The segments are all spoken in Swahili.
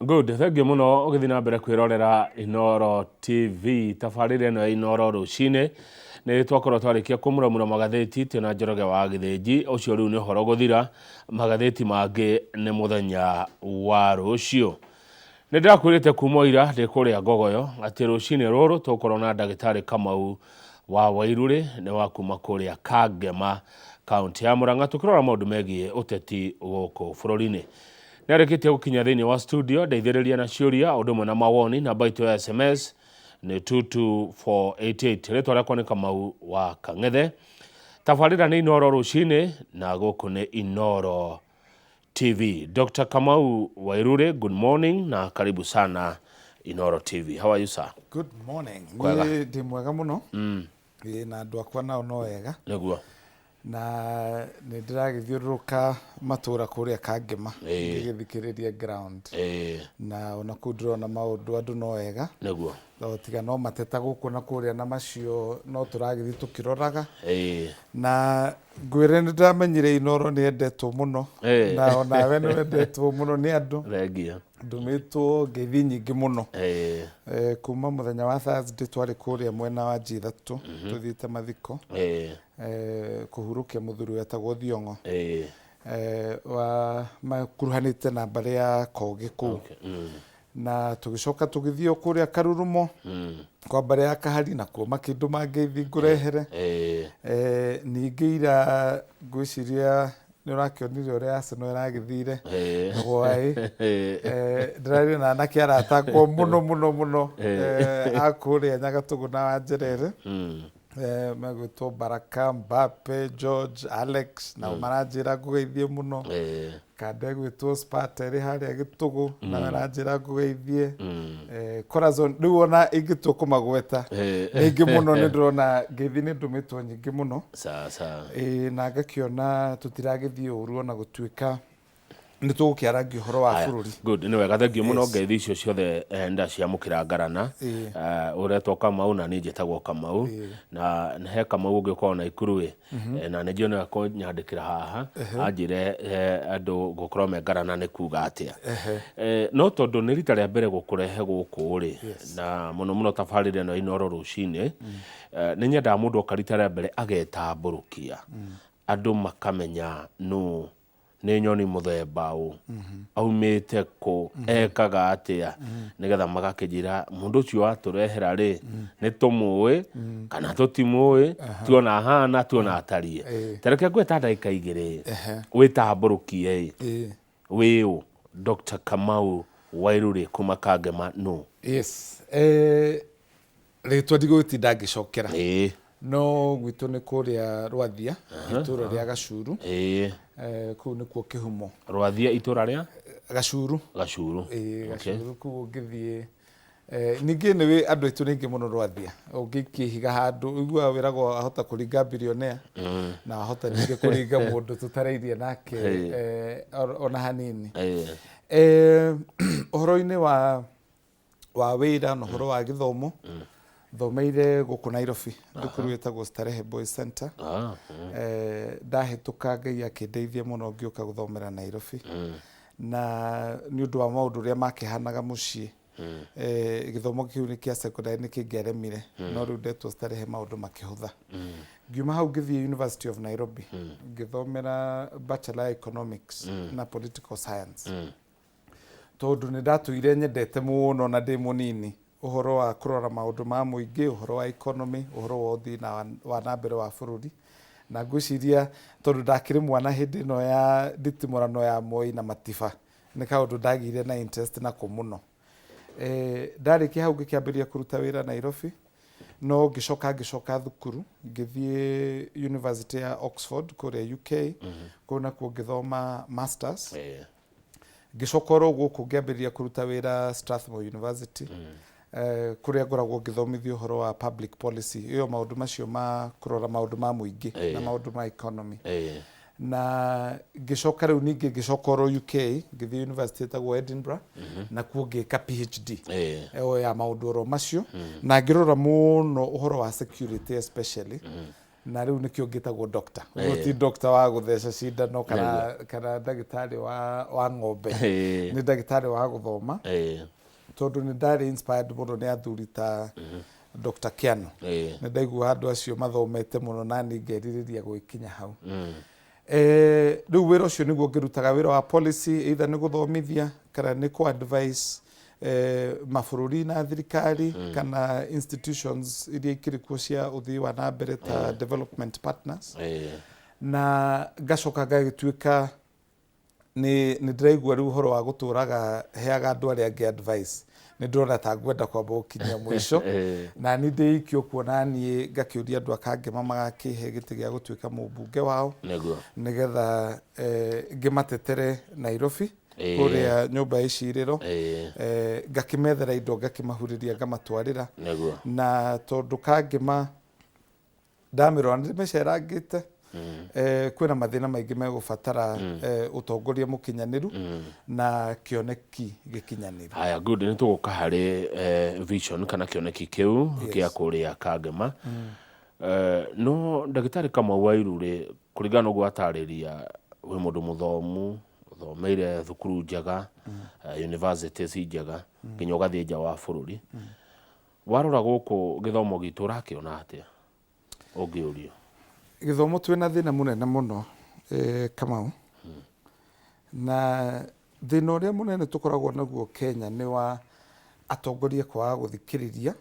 Good, thank you muno ugithi na mbere kwirorera Inoro TV tafarire no Inoro rucine ni twakorwo twarikia kumuramura magatheti tena Njoroge wa Githinji ucio riu ni horo guthira magatheti mangi ni muthenya wa rucio ni ndakwirite kumoira ndi kuria Ngogoyo ati rucine ruru tukorwo na ndagitari Kamau wa Wairuri ni wa kuma kuria Kangema kaunti ya Murang'a tukirora maundu megie uteti guku bururi-ini Nareketia gukinya thini wa studio ndeithĩrĩria na ciũria ũndũ ũmwe na mawoni na baito ya SMS ni 22488 ritwa rĩakwa nĩ Kamau wa Kang'ethe tabarĩra nĩ Inoro rucini na gũkũ nĩ Inoro TV. Dr. Kamau Wairuri, good morning na karibu sana Inoro TV. How are you, sir? Good morning. Ndi mwega muno. Na andu akwa nao no wega. Nĩguo. Na nĩ ndĩragĩthiũrũrũka matũra kũrĩa Kangema ngĩgĩthikĩrĩria ground na ona kũu ndĩrona maũndũ andũ no wega nĩguo tiga no mateta gũkũ na kũrĩa na macio no tũragĩthiĩ tũkĩroraga na ngwĩre nĩ ndamenyire Inoro nĩ endetwo mũno na onawe nĩ wendetwo mũno nĩ andũ ndũmĩtwo ngeithi nyingĩ mũno kuma mũthenya wa Thursday twarĩ kũrĩa mwena wa G3 tũthiĩte mathiko kuhurukia muthuri wetagwo Thiong'o wa makuruhanĩte na mbarĩ ya Kogi kũu na tũgĩcoka tũgĩthiĩ kũrĩa Karurumo kwa mbarĩ ya Kahari na kuo makĩndũ mangeithi ngũrehere ningĩ ira ngwĩciria nĩ ũrakĩonire ũrĩa Arsenal ĩragĩthire gwaĩ ndĩrarĩ na anake aratangwo mũno akũrĩa Nyagatũgũ na Wanjerere magwĩtwo Baraka, Mbappe, George, Alex na maranjĩra ngũgeithie mũno Kande gwĩtwo Sparta ĩrĩ harĩa Gĩtũgũ na maranjĩra ngũgeithie Corazon rĩu ona ingĩtua kũmagweta nyingĩ mũno nĩ ndĩrona ngeithi nĩ ndũmĩtwo nyingĩ mũno na ngakĩona tũtiragĩthiĩ ũru ona gũtuĩka nĩ tũgũkĩaragia ũhoro wa bũrũri. Good, nĩ wega thengiũ mũno ngeithi icio ciothe ndaciamũkĩra ngarana ũretwo Kamau na niĩ njĩtagwo Kamau na he Kamau ũngĩkorwo na Ikuru na nĩ njĩo nĩwe nyandĩkĩra haha anjĩre andũ gũkorwo me ngarana nĩ kuga atĩa no tondũ nĩ rita rĩa mbere gũkũrehe gũkũ rĩ na mũno tabarĩra ĩno Inoro rucini nĩ nyendaga mũndũ oka rita rĩa mbere agetambũrũkia andũ makamenya nũ nĩ nyoni mũthemba ũ aumĩte kũ ekaga atĩa nĩgetha magakĩnjĩra mũndũ ũcio watũrehera rĩ nĩ tũmũĩ kana tũtimũĩ tuona ahana tuona atariĩ tareke ngwĩta ndagĩka igĩrĩ wĩtambũrũkie wĩ ũ Dr. Kamau Wairuri kuma Kangema nũ? Yes, rĩtwa ndigũgĩtinda ngĩcokera no gwitũ nĩ kũrĩa Rwathia itũra rĩa Gacuru kũu nĩkuo kĩhumo. Rwathia itũra rĩa Gacuru Gacuru kũu ũngĩthiĩ ningĩ nĩ andũ aitũ nĩ aingĩ mũno Rwathia ũngĩkĩhiga handũ ũiguaga wĩragwo ahota kũringa billionaire na ahota ningĩ kũringa mũndũ tũtareirie nake ona hanini ũhoro-inĩ wa wĩra na ũhoro wa gĩthomo thomeire gũkũ Nairobi thukuru wĩtagwo Starehe Boys Center ndahĩtũka Ngai akĩndeithia mũno ngĩũka gũthomera Nairobi na nĩ ũndũ wa maũndũ ũrĩa makĩhanaga mũciĩ gĩthomo kĩu nĩ kĩa secondary nĩ kĩngĩaremire no rĩu ndetwo Starehe maũndũ makĩhũtha ngiuma hau ngĩthiĩ University of Nairobi ngĩthomera Bachelor Economics na Political Science tondũ nĩ ndatũire nyendete mũno na ndĩ mũnini ũhoro wa kũrora maũndũ ma mũingĩ ũhoro wa economy ũhoro wa ũthii wa nambere wa bũrũri na ngwĩciria tondũ ndakĩrĩ mwana hĩndĩ ĩno ya nditimũrano ya Moi na Matiba nĩ kaũndũ ndagĩire na interest nako mũno ndarĩkia hau ngĩkĩambĩrĩria kũruta wĩra Nairobi no ngĩcoka thukuru ngĩthiĩ University ya Oxford kũrĩa UK kũu nakuo ngĩthoma masters ngĩcoka oro gũkũ ngĩambĩrĩria kũruta wĩra Strathmore University kũrĩa ngoragwo ngĩthomithia ũhoro wa public policy ĩyo maũndũ macio ma kũrora maũndũ ma mũingĩ na maũndũ ma economy na ngĩcoka rĩu ningĩ ngĩcoka oro UK ngĩthiĩ University ĩtagwo Edinburgh na kuo ngĩka PhD ya maũndũ oro macio na ngĩrora mũno ũhoro wa security especially na riu nikio ngitagwo doctor ti doctor wa gutheca cindano kana ndagitari wa ng'ombe ni ndagitari wa guthoma tondu ni ndari inspired muno ni athuri ta Dr. Kiano ni ndaigua andu acio mathomete muno na ni ngeririria gwikinya hau riu wira ucio niguo ngirutaga wira wa policy either ni guthomithia kana ni ku advise mabururi na thirikari kana institutions iria ikiri kuo cia uthii wa na mbere ta development partners na ngacoka ngagituika ni ndiraigua riu horo wa guturaga heaga andu aria angi advice ni ndona ta ngwenda kwamba gukinyia mwisho na ni ndikio kuona ni ngakiuria andu akange magakihe giti gia gutuika mubunge wao nigetha ngimatetere Nairobi kuria nyumba iciriro ngakimethera indo ngakimahuriria ngamatwarira na tondu kangima ndamirwa ndimecerangite kwina mathina maingi megubatara utongoria mukinyaniru na kioneki gikinyaniru. Haya, good. Ni tuguka hari vision kana kioneki kiu kia kuria kangema no ndagitari Kamau Wairiru ri kuringana uguo atariria wi mundu muthomu thomeire thukuru njega universities njega nginya ugathie nja wa bururi warora guku githomo gitu rakiona atia ungiurio? Githomo twina thina munene muno Kamau na thina uria munene tukoragwo naguo Kenya ni wa atongoria kwaga guthikiriria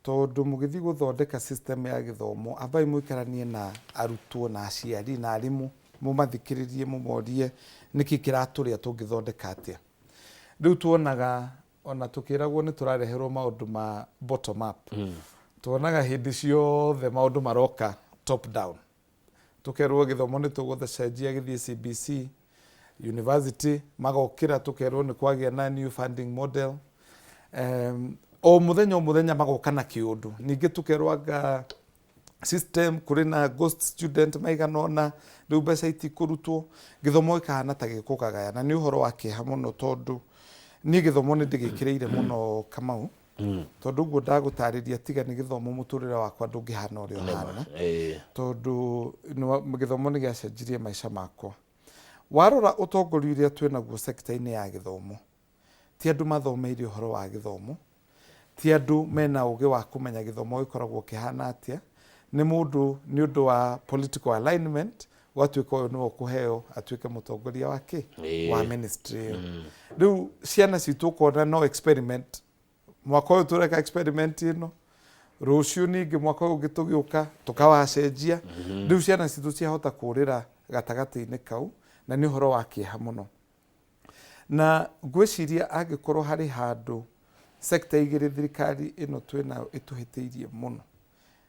tondu mugithi guthondeka system ya githomo abai muikaranie na arutwo na aciari na arimu mumathikiririe mumorie niki kiraturia tungithondeka atia. Riu tuonaga ona tukiragwo ni turareherwo maundu ma bottom up tuonaga hindi ciothe maundu maroka top down tukerwo githomo ni tuguthecenjia githie CBC university magokira tukerwo ni kwagia na new funding model o muthenya magoka na kiundu ningi tukerwaga system kuri na ghost student maiganona riu mbeca itikurutwo githomo ikahana ta gikukagaya na ni uhoro wa kiha muno tondu ni githomo ni ndigikireire muno Kamau tondu guo ndagutariria tiga ni githomo muturire wakwa ndungihana uria hana tondu githomo ni giacenjirie maisha makwa. Warora utongoria uria twinaguo sector-ini ya githomo ti andu mathomeire uhoro wa githomo ti andu mena ugi wa kumenya githomo gikoragwo kihana atia ni mundu ni undu wa political alignment watuika uyu no kuheo atuike mutongoria wake wa ministry riu ciana citu kona no experiment mwaka uyu tureka experiment ino ruciu ningi mwaka uyu gitugiuka tukawacenjia riu ciana citu ciahota kurira gatagati-ini kau na ni uhoro wa kiha muno na ngwiciria angikorwo hari handu sector igiri thirikari ino twina ituhitiirie muno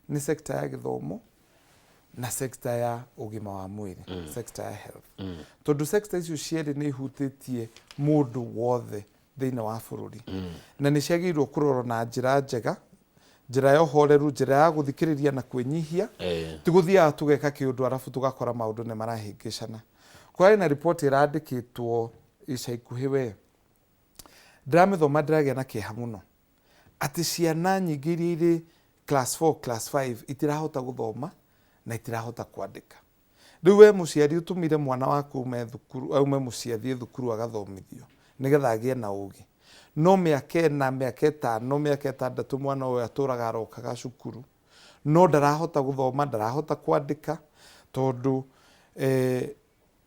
ni sector ya githomo na sector ya ugima wa mwiri sector ya health tondu sector icio cieri ni ihutitie mundu wothe thiini wa bururi na ni ciagirwo kurorwo na njira njega njira ya uhoreru njira ya guthikiriria na kwinyihia tiguthia tugeka kiundu arafu tugakora maundu ni marahingicana kwa ina report irandikitwo ica ikuhi we ndamithoma ndiragia na kiha muno ati ciana nyingi iria iri class 4 class 5 itirahota guthoma na itirahota kwandika. Riu we muciari utumire mwana waku ume thukuru aume muciari thie thukuru agathomithio nigetha agie na ugi no miaka 5 miaka 6 mwana uyu aturaga arokaga cukuru no ndarahota guthoma ndarahota kwandika tondu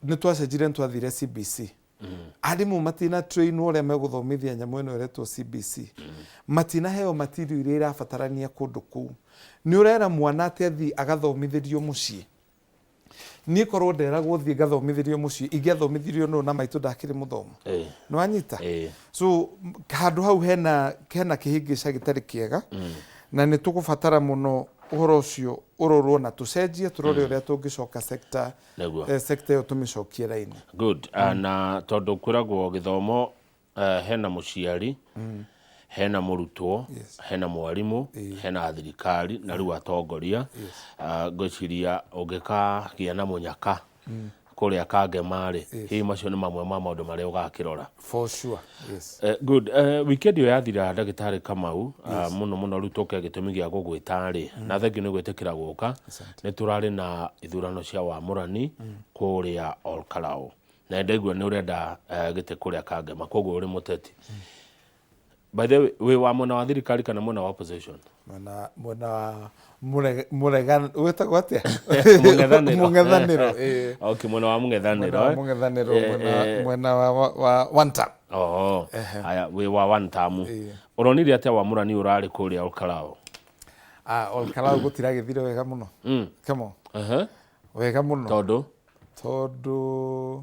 ni twacenjire twathire CBC arimu matina train uria meguthomithia nyamu ino iretwo CBC matina heo material iria irabatarania kundu kuu ni urera mwana atethi agathomithirio mucii ni korwo nderagwo thie gathomithirio mucii ingiathomithirio no na maitu ndakiri muthomo no anyita so handu hau hena kihingica gitari kiega na ni tugubatara muno uhoro ucio urorwo na tucenjie turore uria tungicoka sector yo tumicokie raini. Good. Na tondu kuragwo githomo hena muciari hena murutwo hena mwarimu hena thirikari na riu atongoria ngociria ungikagia na munyaka kuria Kangema-ri hihi macio nĩ mamwe ma maũndũ marĩa ũgakĩrora for sure yes good weekend yo yathira ndagĩtarĩ Kamau mũno rĩu tũke gĩtũmi gĩa gũgwĩta-rĩ na thengio nĩ gwĩtĩkĩra gũka nĩ tũrarĩ na ithurano cia wamũrani kũrĩa Olkalau na ndaigua nĩ ũrenda gĩtĩ kũrĩa Kangema koguo ũrĩ mũteti by the way we wa mwena wa thirikari kana mwena wa opposition mwena muregan wetagwo atia mũng'ethanĩro okay mwena wa mũng'ethanĩro mwena wa one term haya we wa one term ũronire atĩa wamũrani ũrarĩ kũrĩa Olkalau Olkalau gũtiragĩthire wega mũno kamo wega mũno tondũ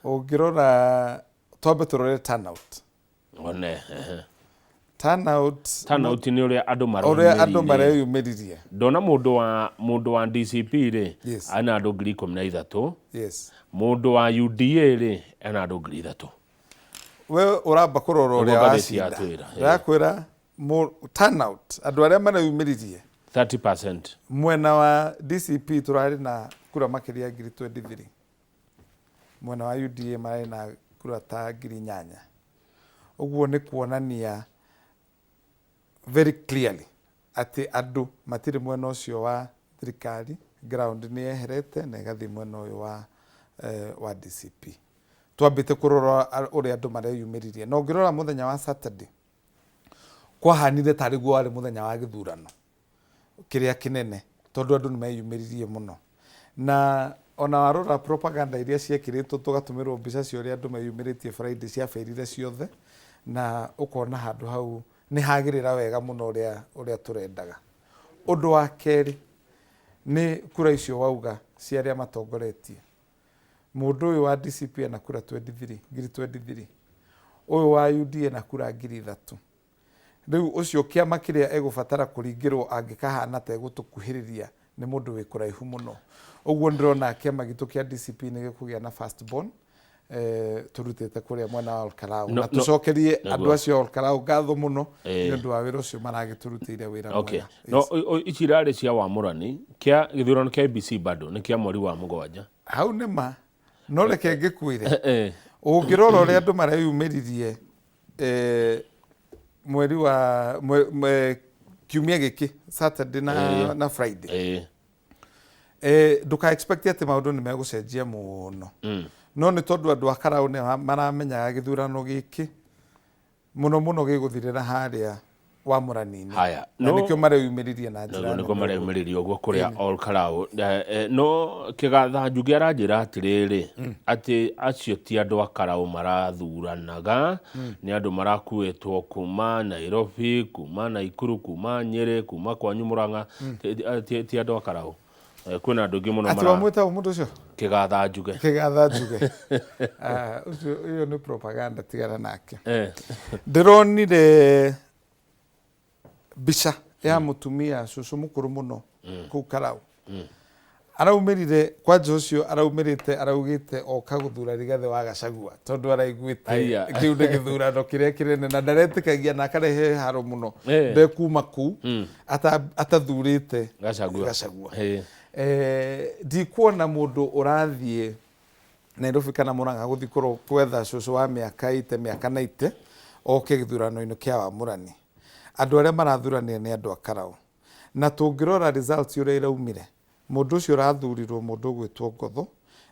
ũngĩrora twambe tũrore turnout turnout nĩ ũrĩa andũ mareyumĩririe ndona mũndũ wa DCP-rĩ ana andũ 13,000 mũndũ wa UDA-rĩ ana andũ 3,000 we ũramba kũrora ũrĩa wacinda ndakwĩra turnout andũ arĩa mareyumĩririe 30% mwena wa DCP tũrarĩ na kura makĩria 23,000 mwena wa UDA marĩ na kura ta 8,000 ũguo nĩ kuonania very clearly atĩ andũ matirĩ mwena ũcio wa thirikari ground nĩ yeherete na ĩgathiĩ mwena ũyũ wa DCP twambĩte kũrora ũrĩa andũ mareyumĩririe na ũngĩrora mũthenya wa Saturday kwahanire tarĩ guo warĩ mũthenya wa gĩthurano kĩrĩa kĩnene tondũ andũ nĩ meyumĩririe mũno na ona warora propaganda iria ciekĩrĩtwo tũgatũmĩrwo mbica cia ũrĩa andũ meyumĩrĩtie Friday ciaferire ciothe na ũkona handũ hau nĩ hagĩrĩra wega mũno ũrĩa tũrendaga ũndũ wa kerĩ nĩ kura icio wauga cia arĩa matongoretie mũndũ ũyũ wa DCP na kura 23 ũyũ wa UDA na kura 3,000 rĩu ũcio kĩama kĩrĩa egũbatara kũringĩrwo angĩkahana ta egũtũkuhĩrĩria nĩ mũndũ wĩ kũraihu mũno ũguo ndĩrona kĩama gitũ kĩa DCP nĩ gĩkũgĩa na first born turutĩte kũrĩa mwena wa Olkalau na tũcokerie andũ acio Olkalau ngatho mũno nĩ ũndũ wa wĩra ũcio maragĩtũrutĩire wĩra mwega no ici irarĩ cia wamũrani kĩa gĩthurano kĩa IEBC bado nĩ kĩa mweri wa 7 hau nĩ ma no reke ngĩkwĩre ũngĩrora ũrĩa andũ mareyumĩririe mweri wa kiumia gĩkĩ Saturday na Friday ndũka expect atĩ maũndũ nĩ megũcenjia mũno no nĩ tondũ andũ a Karau nĩ maramenyaga gĩthurano gĩkĩ mũno gĩgũthirĩra harĩa wamũrani-inĩ na nĩkĩo mareyumĩririe na njĩra nĩguo mareyumĩririe ũguo kũrĩa Olkalau no kĩgatha Njũgĩ aranjĩra atĩrĩrĩ atĩ acio ti andũ a Karau marathuranaga nĩ andũ marakuĩtwo kuma Nairobi kuma Naikuru kuma Nyĩrĩ kuma kwanyu Mũrang'a ti andũ a Karau kwĩna andũ angĩ mũno atĩ wamwĩta mũndũ ũcio Kĩgatha Njũgĩ ũcio nĩ propaganda tigana nake ndĩronire mbica ya mũtumia cũcũ mũkũrũ mũno kũu Karau araumĩrire kwanja ũcio araugĩte oka gũthura Rigathĩ wa Gachagua tondũ araiguĩte kĩu nĩ gĩthurano kĩrĩa kĩnene na ndaretĩkagia na akarehe haro mũno ndekuma kũu atathurĩte Gachagua ndikuona mũndũ ũrathiĩ Nairobi kana Mũrang'a gũthiĩ kwetha cũcũ wa mĩaka 90 oke gĩthurano-inĩ kĩa wamũrani andũ arĩa marathurania nĩ andũ a Karau na tũngĩrora results ũrĩa iraumire mũndũ ũcio ũrathurirwo mũndũ ũgwĩtwo Ngotho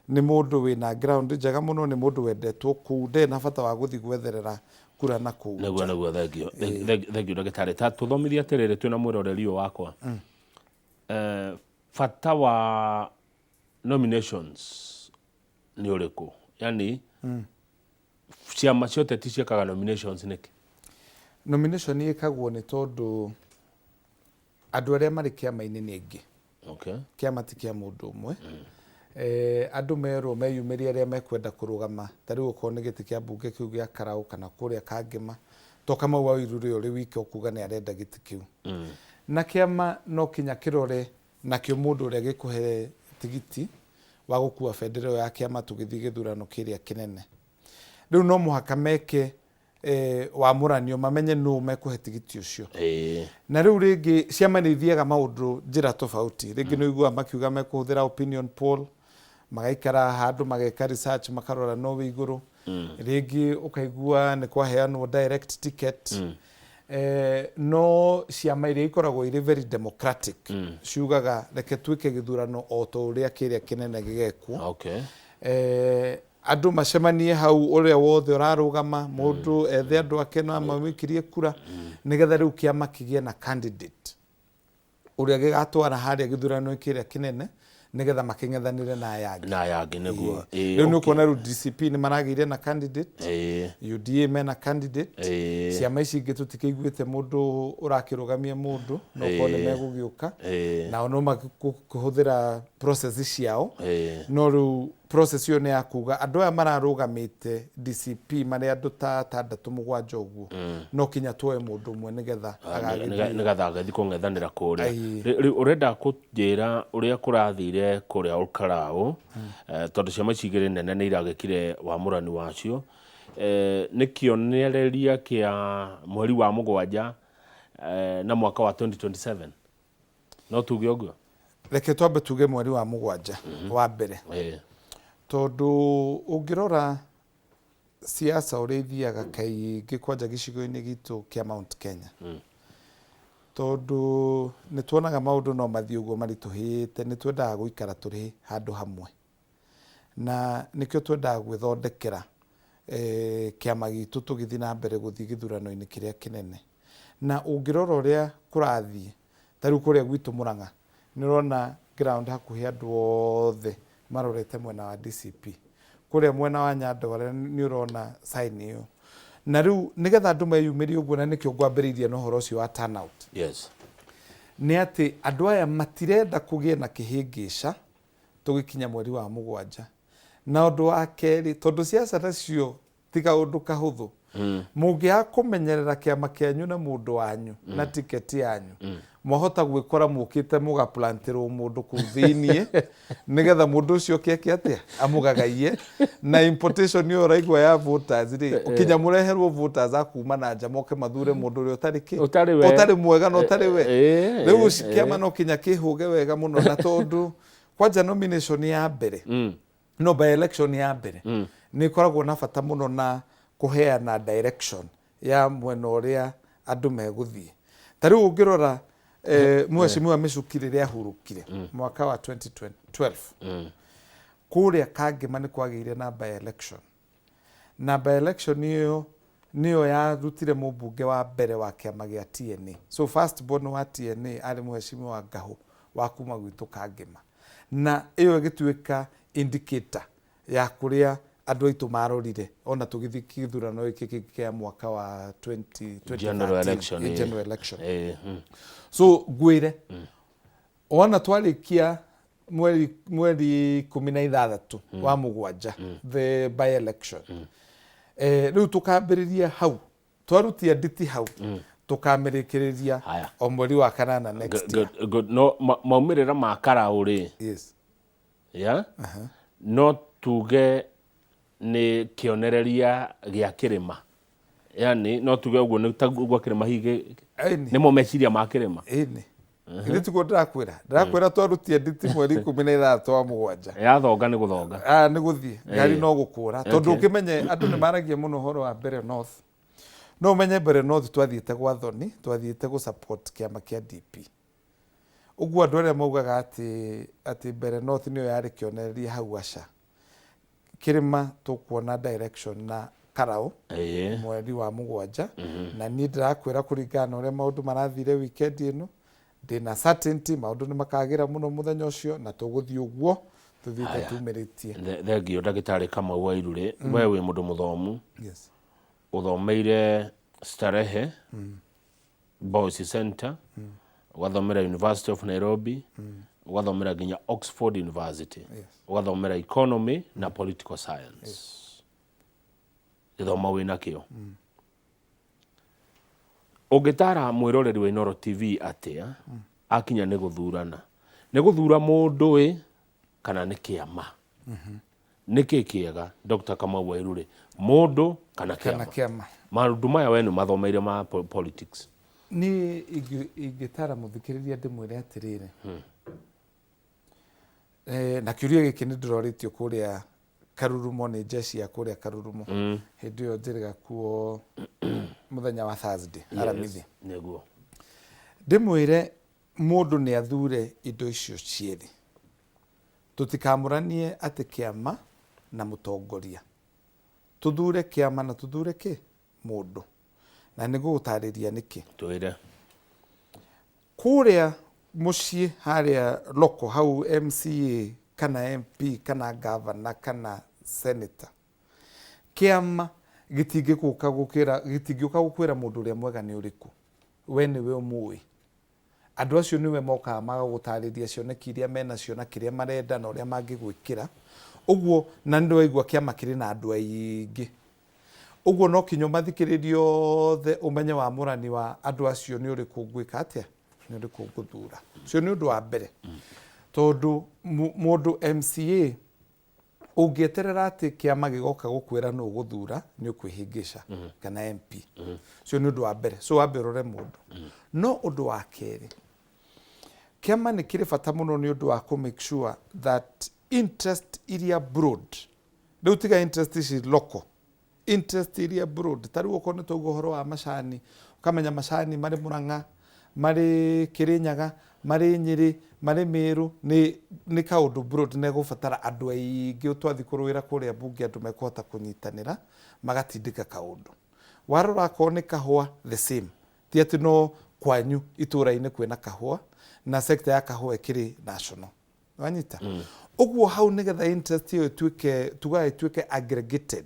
nĩ mũndũ wĩna ground njega mũno nĩ mũndũ wendetwo kũu ndarĩ na bata wa gũthiĩ gwetherera kura na kũu nĩguo thengio ndagĩtarĩ ta tũthomithie atĩrĩrĩ twĩna mwĩroreri ũyũ wakwa bata wa nominations nĩ ũrĩkũ yani ciama cia ũteti ciĩkaga nominations nĩkĩ nomination ĩkagwo nĩ tondũ andũ arĩa marĩ kĩama-inĩ nĩ aingĩ kĩama ti kĩa mũndũ ũmwe andũ merwo meyumĩrie arĩa mekwenda kũrũgama tarĩu okorwo nĩ gĩtĩ kĩa mbunge kĩu gĩa Karau kana kũrĩa Kangema to Kamau wa Wairũ ũrĩ wiki okuga nĩ arenda gĩtĩ kĩu na kĩama no kinya kĩrore nakĩo mũndũ ũrĩa gĩkũhe tigiti wa gũkua bendera ya kĩama tũgĩthiĩ gĩthurano kĩrĩa kĩnene rĩu no mũhaka meke wamũranio mamenye nũ mekũhe tigiti ũcio na rĩu rĩngĩ ciama nĩ ithiaga maũndũ njĩra tofauti rĩngĩ nĩ ũiguaga makiuga mekũhũthĩra opinion poll magaikara handu mageka research makarora no we iguru rigi ukaigua ni kwaheanwo direct ticket no ciama iria ikoragwo iri very democratic ciugaga reke twike githurano o to uria kiria kinene gigekwo andu macemanie hau uria wothe urarugama mundu ethe andu ake no mamikirie kura nigetha riu kiama kigie na candidate uria gigatwara haria githurano kiria kinene nigetha making'ethanire na ayagi niguo riu ni ukona riu DCP ni maragire na candidate UDA mena candidate ciama ici ingĩ tutikaiguĩte mundu urakirugamia mundu no kone megugiuka na no makuhũthĩra process ciao no riu process yo ni yakuga andu aya mararugamite DCP mari andu ta 6-7 uguo no kinya tuoe mundu umwe nigetha agathi kung'ethanira kuria riu urenda kunjira uria kurathire kuria Olkarau tondu ciama cigire nene ni iragekire wamurani wacio ni kionereria kia mweri wa mugwanja na mwaka wa 2027 no tuge uguo reke twambe tuge mweri wa mugwanja wa mbere tondu ungirora siasa uria ithiaga kaingĩ kwanja gĩcigo-inĩ gitu kia Mount Kenya tondu nĩ tuonaga maundu no mathii uguo marituhite nĩ twendaga guikara turi handu hamwe na nikio twendaga gwithondekera kiama gitu tugithi na mbere guthi githurano-inĩ kiria kinene na ungirora uria kurathie tariu kuria gwitu Murang'a nĩ urona ground hakuhi andu othe marorete mwena wa DCP kuria mwena wa Nyandarua ni urona sign iyo na riu nigetha andu meyumirie uguo na nikio ngwambiririe no horo ucio wa turnout ni ati andu aya matirenda kugie na kihingica tugikinya mweri wa mugwanja na undu wa keri tondu siasa tacio tiga undu kahuthu mungia kumenyerera kiama kianyu na mundu wanyu na tiketi yanyu mohota gwikora mukite mugaplantirwo mundu ku thinie nigetha mundu ucio keke atia amugagaie na importation yo raigwa ya voters ri ukinya mureherwo voters akuma na nja moke mathure mundu uri utari mwega no utari we riu kiama no kinya kihuge wega muno na tondu kwanja nomination ya mbere no by election ya mbere ni koragwo na bata muno na kuheana direction ya mwena uria andu meguthie tariu ungirora mweshimiwa Michuki ria hurukire mwaka wa 2012 kuria Kangema ni kwagire na by election na by election niyo yarutire mubunge wa mbere wa kiama gia TNA so first born wa TNA ari mweshimiwa Ngahu wa kuma gwitu Kangema na iyo igituika indicator ya kuria andu aitu marorire ona tugithi githurano iki kia mwaka wa 2020 general election so gwire ona twarikia mweri 16 wa mugwanja the by election riu tukambiriria hau twarutia nditi hau tukamirikiria o mweri wa kanana next year no maumirira makara uri no tuge ni kionereria gia kirima yani no tuge uguo ni taguo kirima hige ni mo meciria ma kirima Ndi tuko ndakwira twarutie nditi mweri 16 wa mugwanja ya thonga ni guthonga ni guthie ngari no gukura tondu ukimenye andu ni maragia muno horo wa Mbere North no menye Mbere North twathiite gwa thoni twathiite gu support kiama kia DP uguo andu aria maugaga ati Mbere North niyo yari kionereria hau aca kirima tukuona direction na Karau mweri wa mugwanja na ni ndirakwira kuringana uria maundu marathire weekend ino ndina certainty maundu ni makagira muno muthenya ucio na tuguthii uguo tuthite tumiritie thengio ndagitari Kamau Wairure we wi mundu muthomu uthomeire Starehe Boys Center ugathomera University of Nairobi ugathomera nginya Oxford University ugathomera economy na political science githoma wina kio ugitara mwiroreri wa Inooro TV atia akinya ni guthura mundu kana ni kiama niki kiega Dr. Kamau Wairure mundu kana kiama maundu maya we ni mathomeire ma politics ni igitara muthikiriria ndimwire atirire na kiuria giki ni ndiroritio kuria Karurumo ni jeshi ya kuria Karurumo hindi yo njiriga kuo muthenya wa Thursday aramithi neguo ndimwire mundu ni athure indo icio cieri tutikamuranie ati kiama na mutongoria tuthure kiama na tuthure ki mundu na nigutariria niki twire kuria mucii haria loko hau MCA kana MP kana governor kana senator kiama gitingikuka gukwira mundu uria mwega ni uriku we niwe umui andu acio niwe mokaga magagutariria cioneki iria menacio na kiria marenda na uria mangigwikira uguo na ndio igwa kiama kiri na andu aingi uguo no kinyo mathikiririo the umenye wa murani wa andu acio ni uriku gwika atia ni uriku guthura cio ni undu wa mbere tondu mundu MCA ungieterera ati kiama gigoka gukwira no guthura ni ukwihingisha kana MP cio ni undu wa mbere so wambirore mundu no undu wa keri kiama ni kiri bata muno ni undu wa ku make sure that interest iria broad riu tiga interest ici local interest iria broad tari ukone to uhoro wa macani ukamenya macani mari Murang'a mari Kirinyaga mari Nyeri mari Meru ni kaundu broad ne gufatara andu aingi utwathi kuruira kuria bunge andu mekuhota kunyitanira magatindika kaundu warora ko ni kahua the same ti ati no kwanyu itura-ini kwina kahua na sector ya kahua ikiri national wanyita uguo hau nigetha interest iyo ituike aggregated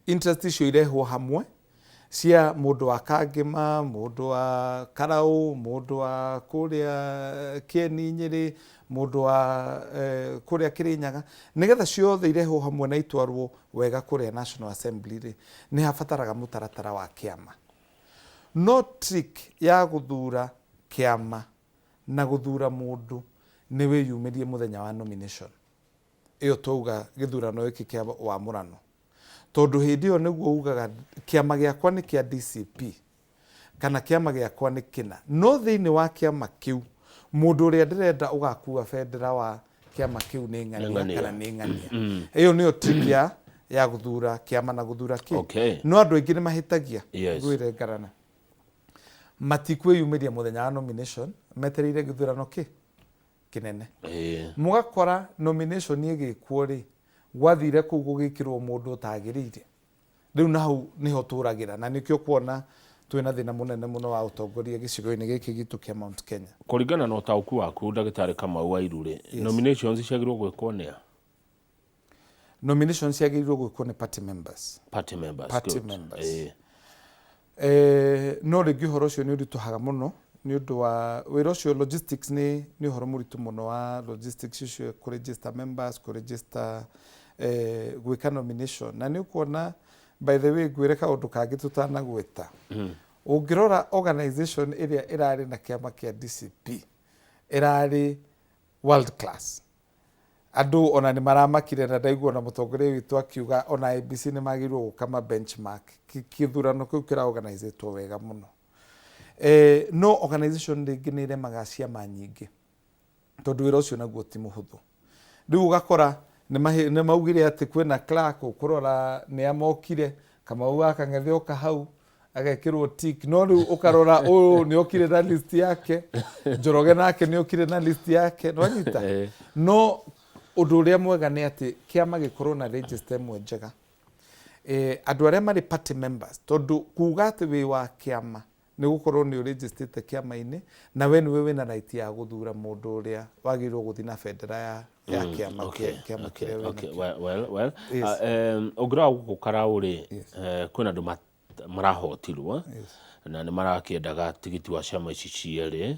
interest icio irehwo hamwe cia mundu wa Kangima mundu wa Karau mundu wa kuria Kieni Nyeri mundu wa kuria Kirinyaga nigetha ciothe irehwo hamwe na itwarwo wega kuria National Assembly ni hafataraga mutaratara wa kiama no trick ya guthura kiama na guthura mundu ni wiyumirie muthenya wa nomination iyo touga githurano giki kia wa murano tondu hindi yo niguo ugaga kiama giakwa ni kia DCP kana kiama giakwa ni kina no thiini wa kiama kiu mundu uria ndirenda ugakua federa wa kiama kiu ni ng'ania kana ni ng'ania iyo niyo trick ya guthura kiama na guthura ki no andu aingi ni mahitagia gwire ngarana matikwe yumiria muthenya wa nomination metereire githurano ki kinene mugakora nomination igikwo ri gwathire ku gugikirwo mundu utagirire riu nahau niho turagira na nikyo kuona twina thina munene muno wa utongoria gicigo-ini giki gitu kia Mount Kenya kuringana na utauku waku Ndagitari Kamau Wairure nominations ciagirwo gwikwo ni nominations ciagirwo gwikwo ni party members no rigi horo cio ni urituhaga muno ni undu wa wira cio logistics ni horo muritu muno wa logistics cio ku register members ku register gwika nomination na ni ukuona by the way gwire kaundu kangi tutana gwita ungirora organization iria irari na kiama kia DCP irari world class andu ona ni maramakire na ndaigua na mutongoria witu akiuga ona ABC ni magirwo gukama benchmark kithurano kiu kira organizetwo wega muno no organization ringi ni iremaga ciama nyingi tondu wira ucio naguo ti muhuthu riu ugakora ni maugire ati kwina clerk ukurora ni amokire Kamau akang'ethioka hau agekirwo tick no riu ukarora uyu ni okire na list yake Njoroge nake ni okire na list yake nwanyita no undu uria mwega ni ati kiama gikorwo na register imwe njega andu aria mari party members tondu kuga ati wi wa kiama ni gukorwo ni registered kiama-ini na we niwe wina right ya guthura mundu uria wagirwo guthi na federa ya kiama kiria well ogra gukara uri kwina andu marahotirwo na ni marakiendaga tigiti wa ciama ici cieri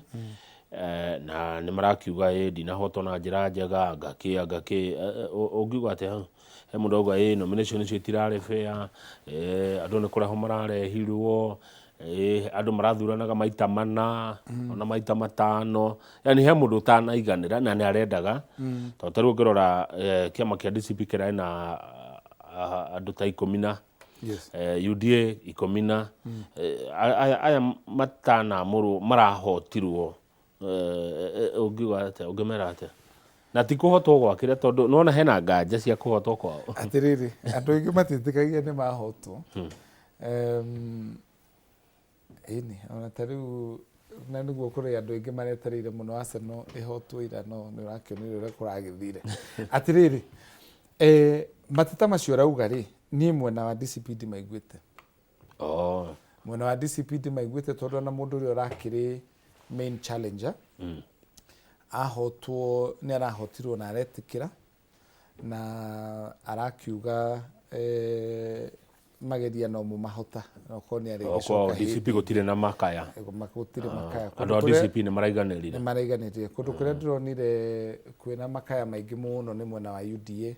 na ni marakiuga ndinahotwo na njira njega ngaki ungiuga ati he mundu auga nomination icio itirari fair andu ni kureho mararehirwo andu marathuranaga maita mana ona maita matano yani he mundu utanaiganira na ni arendaga tondu riu ngirora kiama kia DCP kira na andu ta 10 UDA 10 aya matana muru marahotirwo ungiuga ate ungimera ate na ti kuhotwo gwakire tondu nona hena nganja cia kuhotwo kwao atiriri andu aingi matitikagia ni mahotwo ini ona tariu na niguo kuri andu aingi maretereire muno Arsenal ihotwo ira no ni urakionire uria kuragithire atiriri mateta macio rauga ri ni mwena wa DCP ndimaiguite mwena wa DCP ndimaiguite tondu na mundu uria urakiri main challenger ahotwo ni arahotirwo na aretikira na arakiuga mageria no mumahota no koni ari gicoka DCP gutire na makaya gutire makaya andu DCP ni maraiganirire kundu kuria ndironire kwina makaya maingi muno ni mwena wa UDA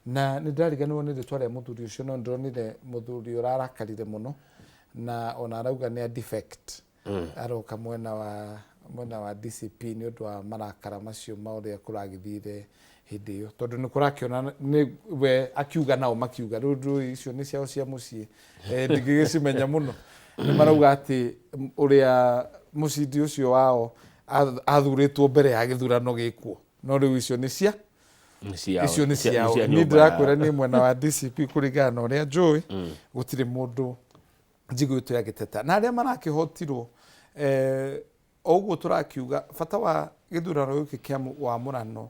na ni ndariganirwo ni ritwa ria muthuri ucio no ndironire muthuri urarakarire muno na ona arauga ni a defect aroka mwena wa DCP ni undu wa marakara macio mauria kuragithire hindi iyo tondu ni kurakiona ni we akiuga nao makiuga rundu icio ni ciao cia mucii ndigigicimenya muno ni marauga ati uria mucindi ucio wao athuritwo mbere ya githurano gikuo no riu icio ni cia icio ni ciao ni ndirakwira ni mwena wa DCP kuringana na uria njui gutire mundu njiguitwo agiteta na aria marakihotirwo oguo turakiuga bata wa githurano giki kia wa murano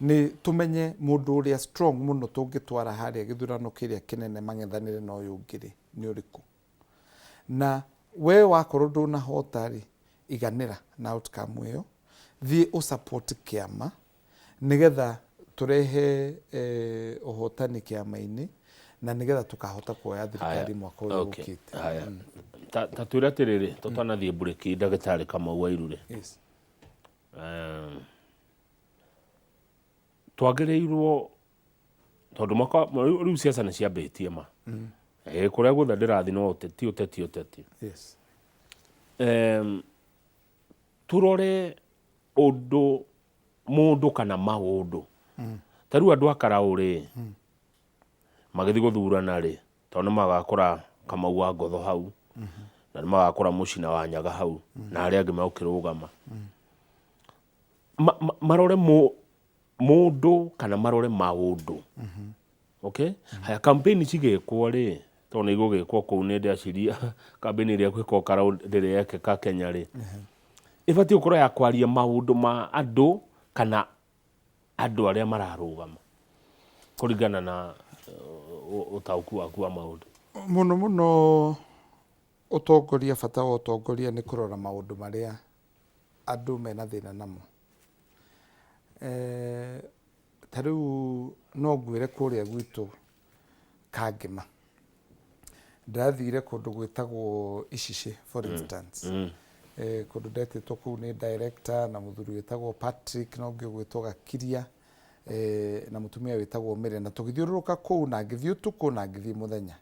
ni tumenye mundu uria strong muno tungitwara haria githurano kiria kinene mang'ethanire na uyu ngiri ni uriku na we wakorwo ndunahota ri iganira na outcome iyo thii usupport kiama nigetha turehe uhotani kiama-ini na nigetha tukahota kuoya thirikari mwaka uyu ukite ta twira tiriri tutanathie bureki ndagitari Kamau Wairure yes twagereirwo tondu mwaka riu siasa ni ciambitie ma kuria guothe ndirathi no uteti yes turore mundu kana maundu tariu andu akarauri magithi guthurana ri tondu magakora Kamau wa Ngotho hau na magakora Mucina wa Nyaga hau na aria angi maukirugama marore mundu kana marore maundu okay haya campaign cigekwo ri tondu igugikwo kuu ni ndaciria campaign iria gwikwo karaund ndiri yake ka Kenya ri ibati ukora ya kwaria maundu ma andu kana andu aria mararugama kuringana na utauku waku wa maundu muno utongoria bata wa utongoria ni kurora maundu maria andu mena thina namo tariu no ngwire kuria gwitu Kangema ndathire kundu gwitagwo Icici for instance kundu ndetitwo kuu ni director na muthuri witagwo Patrick no ngio gwitwo Gakiria na mutumia witagwo Mire na tugithiururuka kuu na ngithii utuku na ngithii muthenya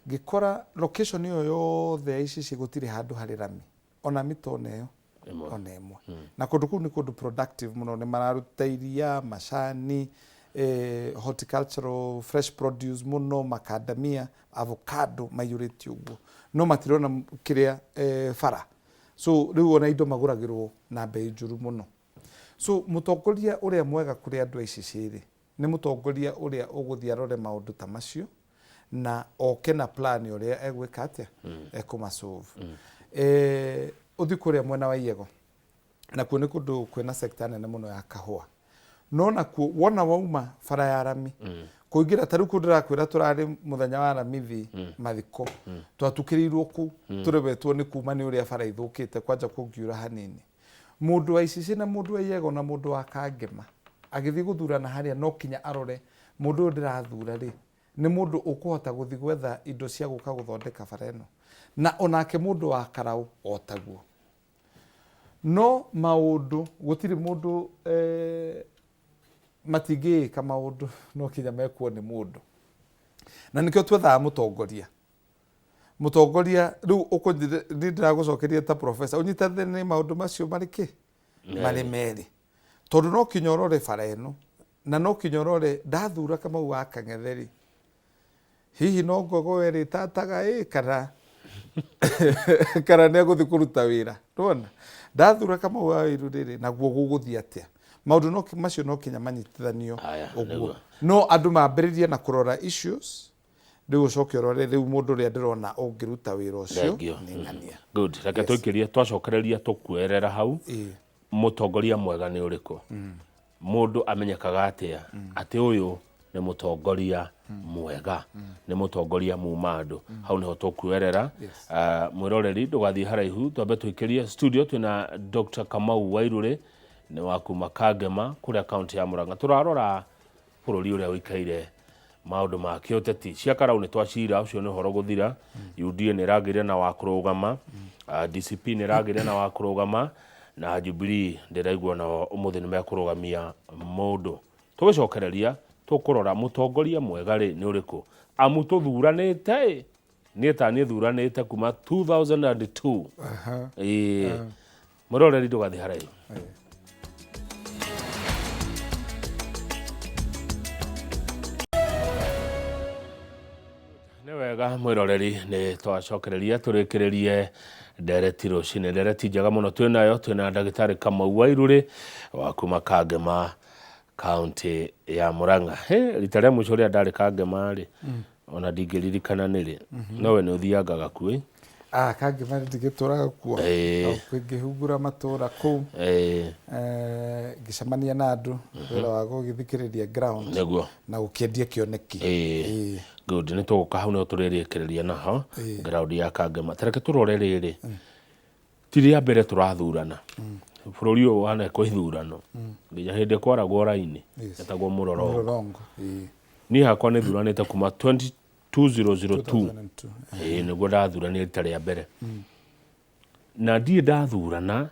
ngikora location iyo yothe Icici gutire handu hari rami ona mitone yo ona imwe na kundu kuu ni kundu productive muno ni mararuta iria macani horticultural fresh produce muno macadamia avocado mayuriti uguo no matirona kiria fara so riu ona indo maguragirwo na bei njuru muno so mutongoria uria mwega kuri andu Icici ri ni mutongoria uria uguthia rore maundu ta macio na oke na plan uria egwika atia ekumasolve uthi kuria mwena wa Yego na kuo ni kundu kwina sector nene muno ya kahua no na kuo wona wauma fara ya rami kuingira tariu kundu rakwira turari muthenya wa ramithi mathiko twatukirirwo ku turebetwo ni kuma ni uria fara ithukite kwanja kungiura hanini mundu wa Icici na mundu wa Yego na mundu wa Kangema agithi guthurana haria no kinya arore mundu ndirathura ri ni mundu ukuhota guthi gwetha indo cia guka guthondeka fara eno na onake mundu wa Karau otaguo no maundu gutiri mundu matingi kama maundu no kinya mekwo ni mundu na nikio twetha mutongoria riu ukundira gucokeria ta professor unyitane ni maundu macio mariki mari meri tondu no kinyorore fara eno na no kinyorore ndathura kama wa Kang'etheri hihi no ngogo eri tataga kana ne guthi kuruta wira ndona ndathura kama wa Wairũ riri naguo guguthia atia maundu no macio no kinya manyitithanio uguo uguo no andu mambiririe na kurora issues riu ucoke urore riu mundu ria ndirona ungiruta wira ucio ni ng'ania. Good, reke tuikirie twacokereria tukuerera hau mutongoria mwega ni uriku mundu amenyekaga atia ati uyu ni mutongoria mwega ni mutongoria mumandu hau niho tukuerera. Mwiroreri ndugathie haraihu twambe tuikirie studio twina Dr. Kamau Wairuri ni wakuma Kangema kuria kaunti ya Murang'a turarora bururi uria wikaire maundu ma kiuteti cia karau ni twacira ucio ni horo guthira UDA ni ragire na wakurugama DCP ni ragire na wakurugama na Jubilee ndiraigua na umuthi ni mekurugamia mundu tugicokereria tukurora mutongoria mwega ri ni uriku amututhuranite ni tani thuranite kuma 2002 muroreri ndugathi haraihu. Wega mwiroreri ni twacokereria turikirerie ndereti rucini ndereti njega muno twina ndagitari Kamau Wairuri wa kuma Kangema kaunti ya Murang'a. Rita ria mwico ria ndari Kangema ri ona ndingiririkana ni ri nowe ni uthiangaga kuo Kangema ndigituraga kuo ngihungura matura kuu ngicemania na andu wira wa gugithikiriria ground niguo na gukiendia kioneki. Good, ni tuguka hau no turirikireria naho ground ya Kangema tareke turore riri tiria mbere turathurana bururi uyu wana kwithurano nginya hindi kwaragwo raini etagwo Murorongo ni hakwa ni thuranite kuma 2002 niguo ndathurania rita ria mbere na ndie ndathurana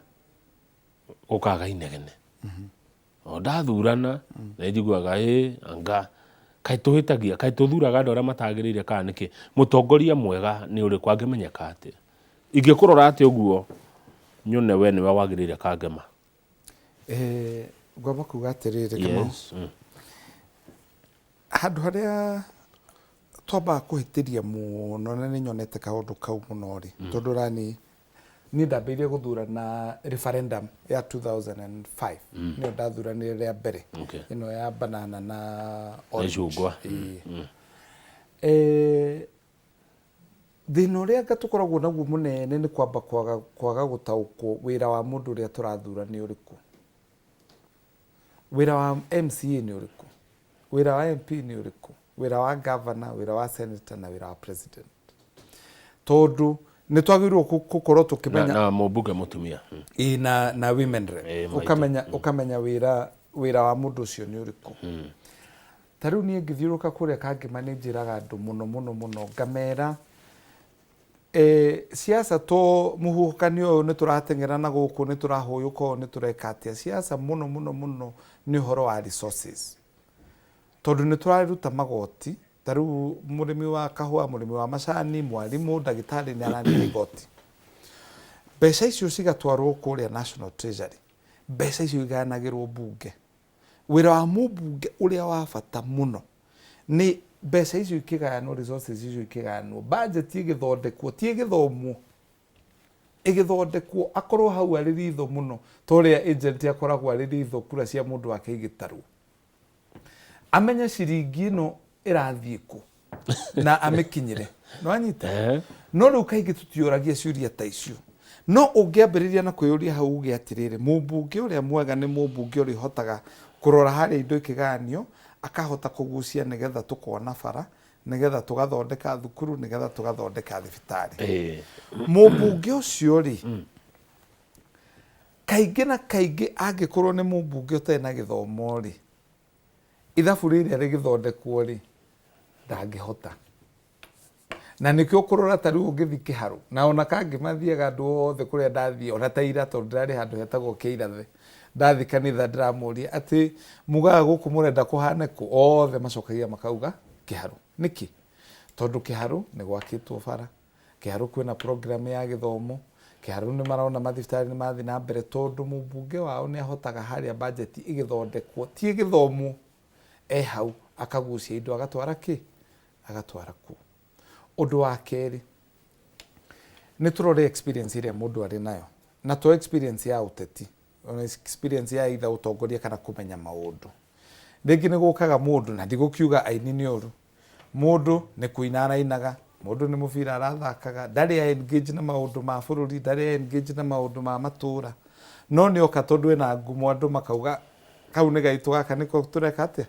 ukaga inegene ndathurana na njiguaga anga kai tuhitagia kai tuthuraga andu aria matagirire kana niki mutongoria mwega ni uri kwa ngimenyeka ati ingikurora ati uguo nyone we niwe wagirire Kangema. Ngomba kuga atiriri Kamau handu haria twamba kuhitiria muno na ni nyonete kaundu kau muno ri tondu rani ni ndambirie guthurana referendum ya 2005 ni ndathuranire ria mbere ino ya banana na orange. Thina uria ngatukoragwo naguo munene ni kwamba kwaga gutaukwo wira wa mundu uria turathura ni uriku, wira wa MCA ni uriku, wira wa MP ni uriku, wira wa governor, wira wa senator na wira wa president. Tondu ni twagirwo gukorwo tukimenya na mubunge mutumia na women rep ukamenya wira wa mundu ucio ni uriku. Tariu ni ngithiuruka kuria Kangema ni njiraga andu muno ngamera siasa to muhukanio uyu ni turatengerana guku ni turahuyuka ni turekatia siasa muno ni horo wa resources tondu ni turaruta magoti tariu murimi wa kahua murimi wa macani mwalimu ndagitari ni arani igoti mbeca icio cigatwarwo kuria National Treasury mbeca icio iganagirwo bunge wira wa mubunge uria wa bata muno ni mbeca icio ikigayanwo resources icio ikigayanwo budget igithondekwo ti igithomwo igithondekwo akorwo hau ari ritho muno toria agent akoragwo ari ritho kura cia mundu wake igitarwo amenya ciringi ino irathie ku na amikinyire no anyita no riu kaingi tutioragia ciuria ta icio no ungiambiriria na kwiyuria hau uge atiriri mubunge uria mwega ni mubunge uri hotaga kurora haria indo ikiganio akahota kugucia nigetha tukona bara nigetha tugathondeka thukuru nigetha tugathondeka thibitari mubunge ucio ri kaingi na kaingi angikorwo ni mubunge utari na githomo ri ithabu riria rigithondekwo ri ndangihota na nikio kurora tariu ungithi Kiharu na ona Kangema thiaga andu othe kuria ndathie ona taira tondu ndari handu hetagwo Kiirathe ndathi kanitha ndiramuria ati mugaga guku murenda kuhane ku othe macokagia makauga Kiharu niki tondu Kiharu ni gwakitwo bara Kiharu kwina program ya githomo Kiharu ni marona mathibitari ni mathi na mbere tondu mubunge wao ni ahotaga haria budget igithondekwo ti githomo hau akagucia indo agatwara agatwara ku undu wa keri ni turore experience iria mundu ari nayo na to experience ya uteti ona experience ya either utongoria kana kumenya maundu ringi ni gukaga mundu na ndigukiuga aini ni uru mundu ni kuina arainaga mundu ni mubira arathakaga ndari ya engage na maundu ma bururi ndari ya engage na maundu ma matura no ni oka tondu ena ngumo andu makauga kau ni gaitu gaka niko tureka atia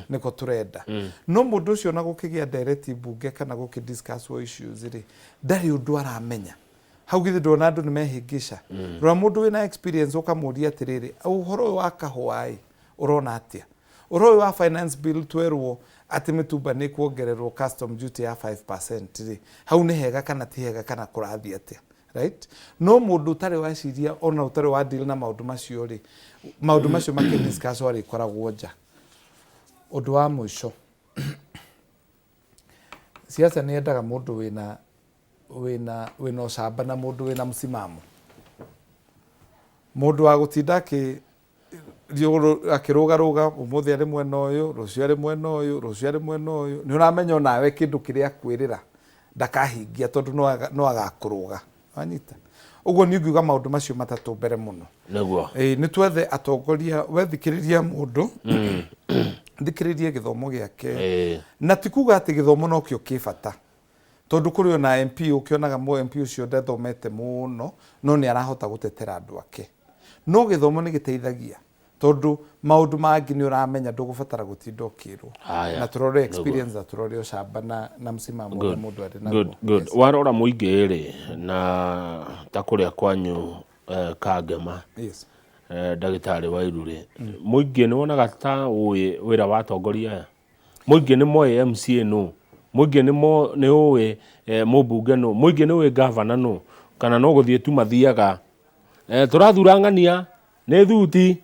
niko turenda no mundu ucio na gukigia directive bunge kana gukidiscuss wo issues ri ndari undu aramenya hau githi ndona andu ni mehingisha rwa mundu wina experience ukamuria atiriri uhoro wa kahwai urona atia uhoro wa finance bill twerwo ati mitumba ni kuongererwo custom duty ya 5% ri hau ni hega kana ti hega kana kurathi atia right no mundu utari waciria ona utari wa deal na maundu macio ri maundu macio makidiscuss wari koragwo nja undu wa mwisho siasa ni endaga mundu wina ucamba na mundu wina msimamo mundu wa gutinda akirugaruga umuthi ari mwena uyu rucio ari mwena uyu rucio ari mwena uyu ni uramenya nawe kindu kiria akwirira ndakahingia tondu no agakuruga anyita uguo ni ngiuga maundu macio matatu mbere muno naguo ni twethe atongoria wethikiriria mundu thikiririe githomo giake na tikuga ati githomo no kio kibata tondu kuri ona MP ukionaga mo MP ucio ndethomete muno no ni arahota gutetera andu ake no githomo ni giteithagia tondu maundu mangi ni uramenya ndugubatara gutinda ukirwo na turore experience na turore ucamba na msimamo wa mundu ari naguo good warora muingi ri na ta kuria kwanyu Kangema yes ndagitari Wairuri muingi ni wonaga ta wira wa atongoria aya muingi ni moe MCA no muingi ni uwe mubunge no muingi ni uwe governor no kana no guthie tu mathiaga turathura ngania ni thuti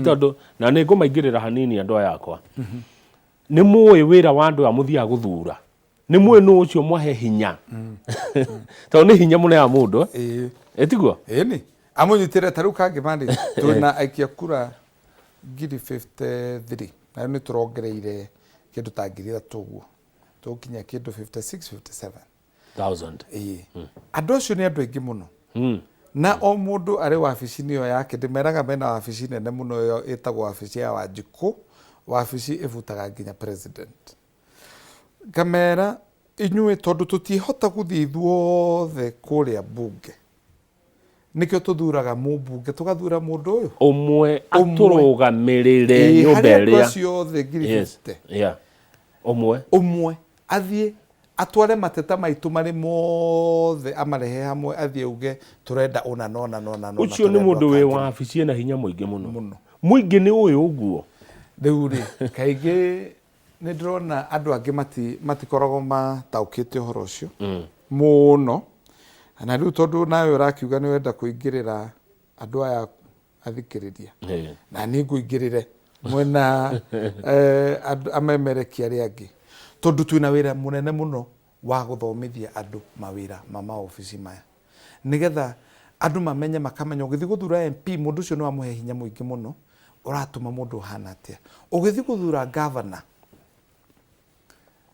tondu na ni ngumaingirira hanini andu yakwa ni muwe wira wa andu amuthia guthura ni muwe no ucio mwahe hinya tondu ni hinya munene wa mundu etiguo ni amunyitire taru Kangema tuna aikia kura ngiri 53 na ni turongereire kindu ta ngiri 3 guo tukinya kindu 56 57,000 andu acio ni andu aingi muno na o mundu ari wabici-ini yo yake ndimeraga mena wabici nene muno yo itagwo wabici ya Wanjiku wabici ivutaga nginya president kamera inyue tondu tutihota guthii ithuothe kuria bunge nikio tuthuraga mubunge tugathura mundu uyu umwe aturugamirire nyumba iria ciothe ngiri 50 umwe athie atware mateta maitu mari mothe amarehe hamwe athie uge turenda ona no ucio ni mundu we wabici na hinya muingi muno muingi ni uyu uguo riu ri kaigi ni ndrona andu angi matikoragwo mataukite uhoro ucio muno na riu tondu nawe urakiuga ni wenda kuingirira andu aya athikiriria na ni nguingirire mwena amemereki aria angi tondu twina wira munene muno wa guthomithia andu mawira ma ofisi maya nigetha andu mamenye makamenya ugithi guthura MP mundu ucio no amuhe hinya muingi muno uratuma mundu hana atia ugithi guthura governor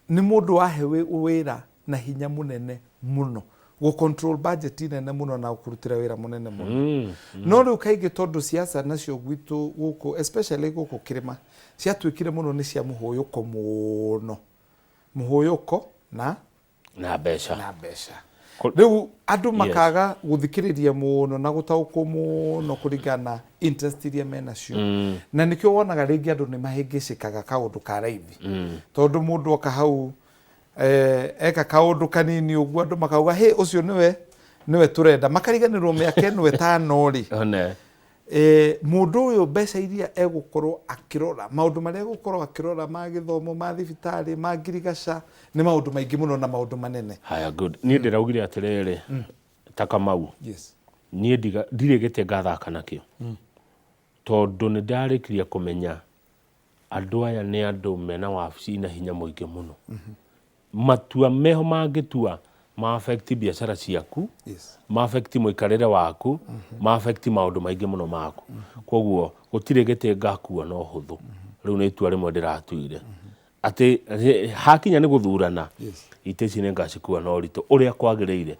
ni mundu wahe wira na hinya munene muno go control budget nene muno na kurutira wira munene muno no riu kaigi tondu siasa nacio gwitu guku especially guku kirima ciatwikire muno ni cia muhuyuko muno muhuyuko na besha riu andu makaga guthikiriria muno na gutaukwo muno kuringana interest iria menacio na nikio wonaga ringi andu ni mahingicikaga kaundu ka raithi tondu mundu oka hau eka kaundu kanini uguo andu makauga he ucio niwe turenda makariganirwo miaka ino 5 ri mundu uyu mbeca iria egukorwo akirora maundu maria egukorwo akirora ma githomo ma thibitari ma ngirigaca ni maundu maingi muno na maundu manene haya good ni ndiraugire atiriri ta Kamau ni ndire gite ngathaka nakio tondu ni ndarikiria kumenya andu aya ni andu mena wabici na hinya muingi muno matua meho mangitua ma affect biashara ciaku ma affect muikarire waku ma affect maundu maingi muno maku koguo gutire gite ngakua no huthu riu ni itua rimwe ndiratuire ati hakinya ni guthurana ite cine ngacikua no ritu uria kwagiriire